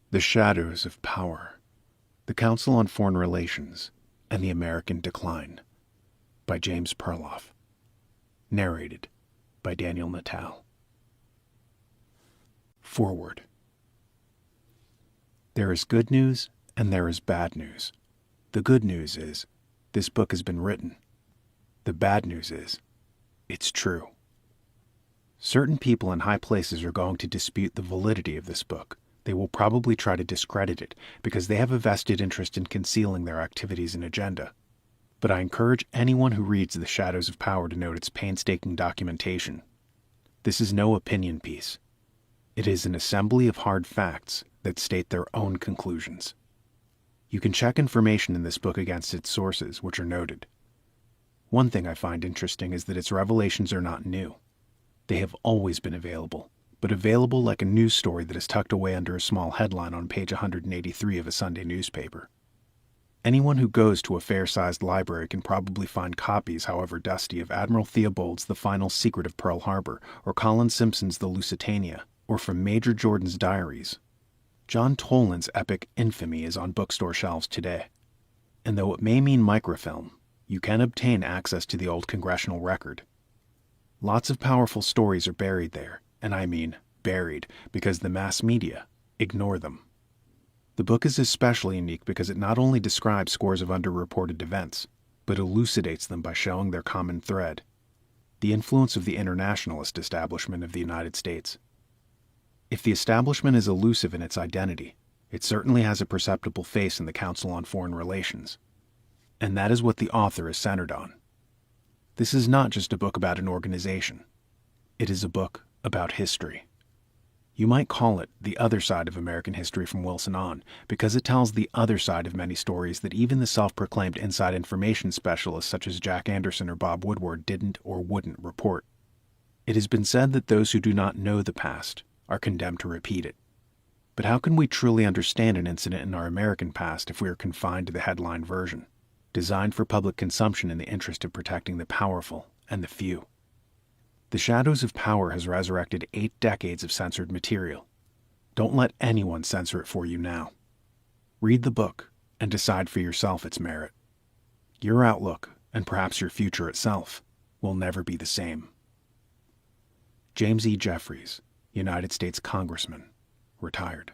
The Shadows of Power, The Council on Foreign Relations, and the American Decline, by James Perloff. Narrated by Daniel Natal. Foreword. There is good news and there is bad news. The good news is, this book has been written. The bad news is, it's true. Certain people in high places are going to dispute the validity of this book. They will probably try to discredit it because they have a vested interest in concealing their activities and agenda. But I encourage anyone who reads The Shadows of Power to note its painstaking documentation. This is no opinion piece. It is an assembly of hard facts that state their own conclusions. You can check information in this book against its sources, which are noted. One thing I find interesting is that its revelations are not new. They have always been available, but available like a news story that is tucked away under a small headline on page 183 of a Sunday newspaper. Anyone who goes to a fair-sized library can probably find copies, however dusty, of Admiral Theobald's The Final Secret of Pearl Harbor, or Colin Simpson's The Lusitania, or from Major Jordan's diaries. John Toland's epic Infamy is on bookstore shelves today. And though it may mean microfilm, you can obtain access to the old congressional record. Lots of powerful stories are buried there, and I mean buried, because the mass media ignore them. The book is especially unique because it not only describes scores of underreported events, but elucidates them by showing their common thread: the influence of the internationalist establishment of the United States. If the establishment is elusive in its identity, it certainly has a perceptible face in the Council on Foreign Relations. And that is what the author is centered on. This is not just a book about an organization. It is a book about history. You might call it the other side of American history from Wilson on, because it tells the other side of many stories that even the self-proclaimed inside information specialists such as Jack Anderson or Bob Woodward didn't or wouldn't report. It has been said that those who do not know the past are condemned to repeat it. But how can we truly understand an incident in our American past if we are confined to the headline version, designed for public consumption in the interest of protecting the powerful and the few? The Shadows of Power has resurrected 8 decades of censored material. Don't let anyone censor it for you now. Read the book and decide for yourself its merit. Your outlook, and perhaps your future itself, will never be the same. James E. Jeffries, United States Congressman, retired.